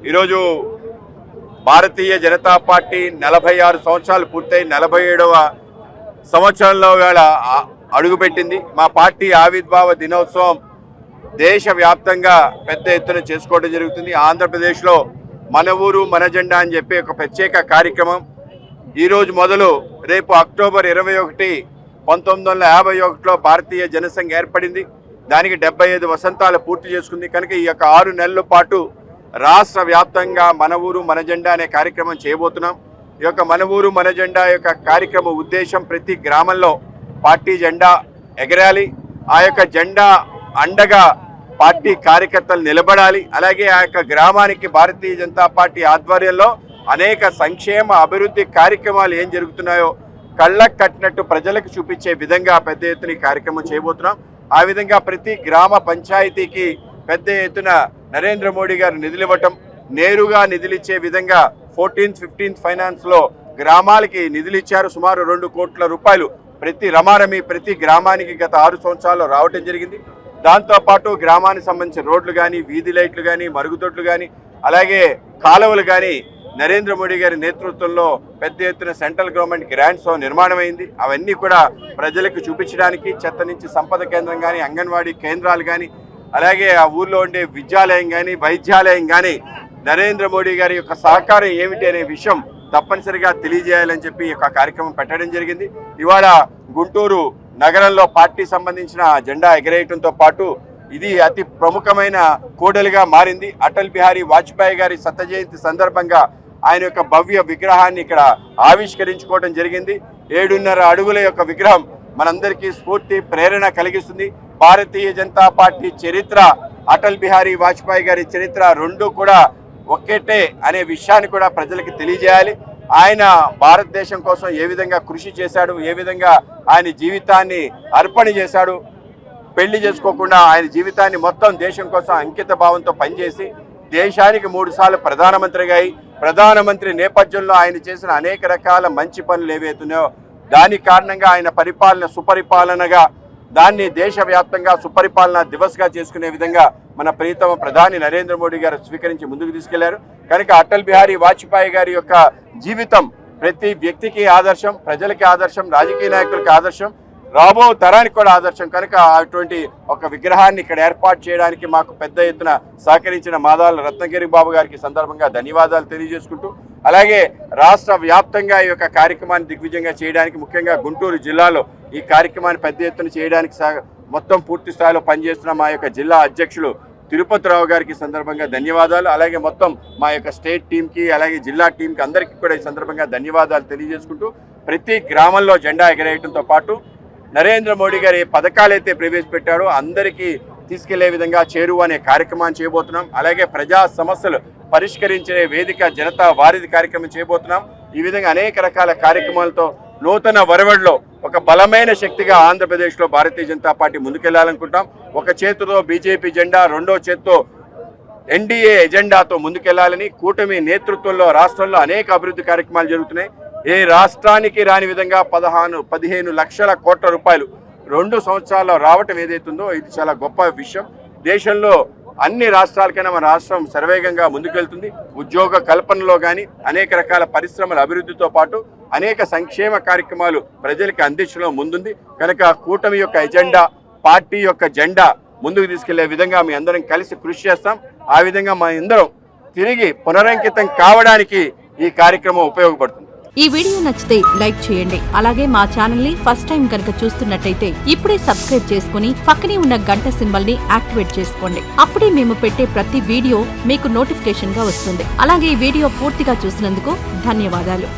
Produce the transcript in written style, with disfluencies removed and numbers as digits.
ఈరోజు భారతీయ జనతా పార్టీ 46 సంవత్సరాలు పూర్తయి 47వ సంవత్సరంలో వేళ అడుగుపెట్టింది. మా పార్టీ ఆవిర్భావ దినోత్సవం దేశవ్యాప్తంగా పెద్ద ఎత్తున చేసుకోవడం జరుగుతుంది. ఆంధ్రప్రదేశ్లో మన ఊరు మన జెండా అని చెప్పి ఒక ప్రత్యేక కార్యక్రమం ఈరోజు మొదలు రేపు అక్టోబర్ 21, 1951లో భారతీయ జనసంఘ్ ఏర్పడింది. దానికి 75 వసంతాలు పూర్తి చేసుకుంది. కనుక ఈ యొక్క 6 నెలల పాటు రాష్ట్ర వ్యాప్తంగా మన ఊరు మన జెండా అనే కార్యక్రమం చేయబోతున్నాం. ఈ యొక్క మన ఊరు మన జెండా యొక్క కార్యక్రమ ఉద్దేశం ప్రతి గ్రామంలో పార్టీ జెండా ఎగరాలి. ఆ యొక్క జెండా అండగా పార్టీ కార్యకర్తలు నిలబడాలి. అలాగే ఆ యొక్క గ్రామానికి భారతీయ జనతా పార్టీ ఆధ్వర్యంలో అనేక సంక్షేమ అభివృద్ధి కార్యక్రమాలు ఏం జరుగుతున్నాయో కళ్ళకు కట్టినట్టు ప్రజలకు చూపించే విధంగా పెద్ద ఎత్తున ఈ కార్యక్రమం చేయబోతున్నాం. ఆ విధంగా ప్రతి గ్రామ పంచాయతీకి పెద్ద ఎత్తున నరేంద్ర మోడీ గారు నిధులు ఇవ్వటం, నేరుగా నిధులిచ్చే విధంగా 14th, 15th ఫైనాన్స్లో గ్రామాలకి నిధులు ఇచ్చారు. సుమారు 2 కోట్ల రూపాయలు ప్రతి గ్రామానికి గత 6 సంవత్సరాల్లో రావటం జరిగింది. దాంతోపాటు గ్రామానికి సంబంధించిన రోడ్లు కానీ, వీధి లైట్లు కానీ, మరుగుదొడ్లు కానీ, అలాగే కాలువలు కానీ నరేంద్ర మోడీ గారి నేతృత్వంలో పెద్ద ఎత్తున సెంట్రల్ గవర్నమెంట్ గ్రాంట్స్ నిర్మాణమైంది. అవన్నీ కూడా ప్రజలకు చూపించడానికి చెత్త నుంచి సంపద కేంద్రం కానీ, అంగన్వాడీ కేంద్రాలు కానీ, అలాగే ఆ ఊర్లో ఉండే విద్యాలయం కానీ, వైద్యాలయం కానీ నరేంద్ర మోడీ గారి యొక్క సహకారం ఏమిటి అనే విషయం తప్పనిసరిగా తెలియజేయాలని చెప్పి ఈ యొక్క కార్యక్రమం పెట్టడం జరిగింది. ఇవాళ గుంటూరు నగరంలో పార్టీ సంబంధించిన జెండా ఎగరేయడంతో పాటు ఇది అతి ప్రముఖమైన కూడలిగా మారింది. అటల్ బిహారీ వాజ్పేయి గారి శత జయంతి సందర్భంగా ఆయన యొక్క భవ్య విగ్రహాన్ని ఇక్కడ ఆవిష్కరించుకోవడం జరిగింది. 7.5 అడుగుల యొక్క విగ్రహం మనందరికీ స్ఫూర్తి ప్రేరణ కలిగిస్తుంది. భారతీయ జనతా పార్టీ చరిత్ర, అటల్ బిహారీ వాజ్పేయి గారి చరిత్ర రెండు కూడా ఒక్కటే అనే విషయాన్ని కూడా ప్రజలకు తెలియజేయాలి. ఆయన భారతదేశం కోసం ఏ విధంగా కృషి చేశాడు, ఏ విధంగా ఆయన జీవితాన్ని అర్పణ చేశాడు, పెళ్లి చేసుకోకుండా ఆయన జీవితాన్ని మొత్తం దేశం కోసం అంకిత భావంతో పనిచేసి దేశానికి 3 సార్లు ప్రధానమంత్రిగా అయి ప్రధానమంత్రి నేపథ్యంలో ఆయన చేసిన అనేక రకాల మంచి పనులు ఏవైతున్నాయో దాని కారణంగా ఆయన పరిపాలన సుపరిపాలనగా దాన్ని దేశవ్యాప్తంగా సుపరిపాలన దివస్గా చేసుకునే విధంగా మన ప్రియతమ ప్రధాని నరేంద్ర మోడీ గారు స్వీకరించి ముందుకు తీసుకెళ్లారు. కనుక అటల్ బిహారీ వాజ్పేయి గారి యొక్క జీవితం ప్రతి వ్యక్తికి ఆదర్శం, ప్రజలకి ఆదర్శం, రాజకీయ నాయకులకి ఆదర్శం, రాబో తరానికి కూడా ఆదర్శం. కనుక అటువంటి ఒక విగ్రహాన్ని ఇక్కడ ఏర్పాటు చేయడానికి మాకు పెద్ద ఎత్తున సహకరించిన మాదాల రత్నగిరి బాబు గారికి సందర్భంగా ధన్యవాదాలు తెలియజేసుకుంటూ, అలాగే రాష్ట్ర వ్యాప్తంగా ఈ యొక్క కార్యక్రమాన్ని దిగ్విజయంగా చేయడానికి, ముఖ్యంగా గుంటూరు జిల్లాలో ఈ కార్యక్రమాన్ని పెద్ద ఎత్తున చేయడానికి మొత్తం పూర్తి స్థాయిలో పనిచేస్తున్న మా యొక్క జిల్లా అధ్యక్షులు తిరుపతిరావు గారికి సందర్భంగా ధన్యవాదాలు. అలాగే మొత్తం మా యొక్క స్టేట్ టీంకి, అలాగే జిల్లా టీంకి అందరికీ కూడా ఈ సందర్భంగా ధన్యవాదాలు తెలియజేసుకుంటూ, ప్రతి గ్రామంలో జెండా ఎగరేయడంతో పాటు నరేంద్ర మోడీ గారు ఏ పథకాలైతే ప్రవేశపెట్టాడో అందరికీ తీసుకెళ్లే విధంగా చేరువ అనే కార్యక్రమాన్ని చేయబోతున్నాం. అలాగే ప్రజా సమస్యలు పరిష్కరించే వేదిక జనతా వారిధి కార్యక్రమం చేయబోతున్నాం. ఈ విధంగా అనేక రకాల కార్యక్రమాలతో నూతన వరవడిలో ఒక బలమైన శక్తిగా ఆంధ్రప్రదేశ్లో భారతీయ జనతా పార్టీ ముందుకెళ్లాలనుకుంటాం. ఒక చేతితో బీజేపీ జెండా, రెండో చేతితో ఎన్డీఏ ఎజెండాతో ముందుకెళ్లాలని కూటమి నేతృత్వంలో రాష్ట్రంలో అనేక అభివృద్ధి కార్యక్రమాలు జరుగుతున్నాయి. ఏ రాష్ట్రానికి రాని విధంగా 15 లక్షల కోట్ల రూపాయలు 2 సంవత్సరాల్లో రావటం ఏదైతుందో ఇది చాలా గొప్ప విషయం. దేశంలో అన్ని రాష్ట్రాలకైనా మన రాష్ట్రం శరవేగంగా ముందుకెళ్తుంది. ఉద్యోగ కల్పనలో కానీ, అనేక రకాల పరిశ్రమల అభివృద్ధితో పాటు అనేక సంక్షేమ కార్యక్రమాలు ప్రజలకు అందించడంలో ముందుంది. కనుక కూటమి యొక్క ఎజెండా, పార్టీ యొక్క జెండా ముందుకు తీసుకెళ్లే విధంగా మీ అందరం కలిసి కృషి చేస్తాం. ఆ విధంగా మా అందరం తిరిగి పునరంకితం కావడానికి ఈ కార్యక్రమం ఉపయోగపడుతుంది. ఈ వీడియో నచ్చితే లైక్ చేయండి. అలాగే మా ఛానల్ ని ఫస్ట్ టైం కనుక చూస్తున్నట్టయితే ఇప్పుడే సబ్స్క్రైబ్ చేసుకుని పక్కనే ఉన్న గంట సింబల్ ని యాక్టివేట్ చేసుకోండి. అప్పుడే మేము పెట్టే ప్రతి వీడియో మీకు నోటిఫికేషన్ గా వస్తుంది. అలాగే ఈ వీడియో పూర్తిగా చూసినందుకు ధన్యవాదాలు.